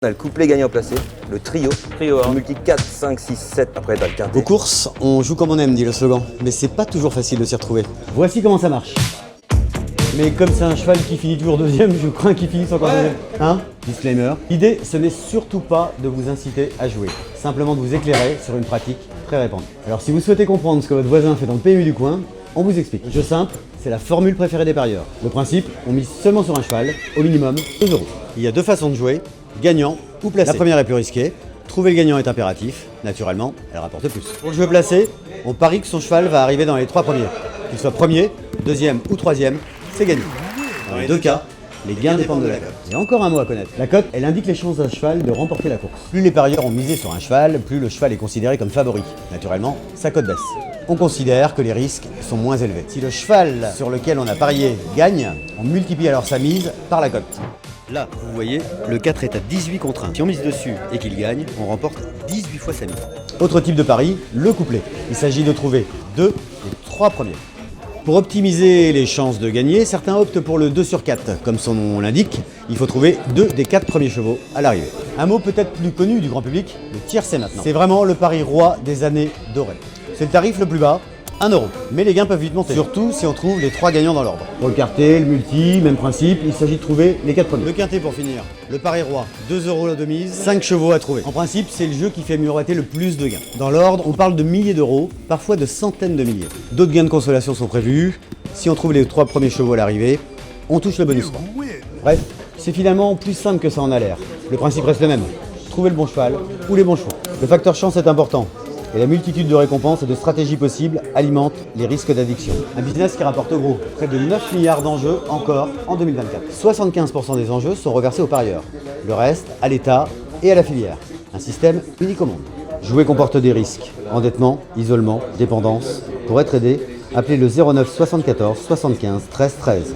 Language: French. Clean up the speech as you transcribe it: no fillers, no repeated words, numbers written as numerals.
On a le couplet gagnant placé, le trio, Trio, multi 4, 5, 6, 7, après t'as le quintet. Aux courses, on joue comme on aime, dit le slogan, mais c'est pas toujours facile de s'y retrouver. Voici comment ça marche. Mais comme c'est un cheval qui finit toujours deuxième, je crains qu'il finisse encore deuxième. Hein? Disclaimer. L'idée, ce n'est surtout pas de vous inciter à jouer, simplement de vous éclairer sur une pratique très répandue. Alors si vous souhaitez comprendre ce que votre voisin fait dans le PMU du coin, on vous explique. Jeu simple, c'est la formule préférée des parieurs. Le principe, on mise seulement sur un cheval, au minimum 2 €. Il y a deux façons de jouer, gagnant ou placé. La première est plus risquée. Trouver le gagnant est impératif. Naturellement, elle rapporte plus. Pour le jeu placé, on parie que son cheval va arriver dans les 3 premiers. Qu'il soit premier, deuxième ou troisième, c'est gagné. Dans les deux cas, les gains dépendent de la cote. Il y a encore un mot à connaître. La cote, elle indique les chances d'un cheval de remporter la course. Plus les parieurs ont misé sur un cheval, plus le cheval est considéré comme favori. Naturellement, sa cote baisse. On considère que les risques sont moins élevés. Si le cheval sur lequel on a parié gagne, on multiplie alors sa mise par la cote. Là, vous voyez, le 4 est à 18 contre 1. Si on mise dessus et qu'il gagne, on remporte 18 fois sa mise. Autre type de pari, le couplet. Il s'agit de trouver 2 des 3 premiers. Pour optimiser les chances de gagner, certains optent pour le 2 sur 4. Comme son nom l'indique, il faut trouver 2 des 4 premiers chevaux à l'arrivée. Un mot peut-être plus connu du grand public, le tiercé maintenant. C'est vraiment le pari roi des années dorées. C'est le tarif le plus bas, 1 €. Mais les gains peuvent vite monter, surtout si on trouve les 3 gagnants dans l'ordre. Pour le quartet, le multi, même principe, il s'agit de trouver les 4 premiers. Le quintet pour finir, le pari roi, 2 € de mise, 5 chevaux à trouver. En principe, c'est le jeu qui fait miroiter le plus de gains. Dans l'ordre, on parle de milliers d'euros, parfois de centaines de milliers. D'autres gains de consolation sont prévus. Si on trouve les 3 premiers chevaux à l'arrivée, on touche le bonus point. Bref, c'est finalement plus simple que ça en a l'air. Le principe reste le même, trouver le bon cheval ou les bons chevaux. Le facteur chance est important. Et la multitude de récompenses et de stratégies possibles alimente les risques d'addiction. Un business qui rapporte gros, près de 9 milliards d'enjeux encore en 2024. 75% des enjeux sont reversés aux parieurs, le reste à l'État et à la filière. Un système unique au monde. Jouer comporte des risques, endettement, isolement, dépendance. Pour être aidé, appelez le 09 74 75 13 13.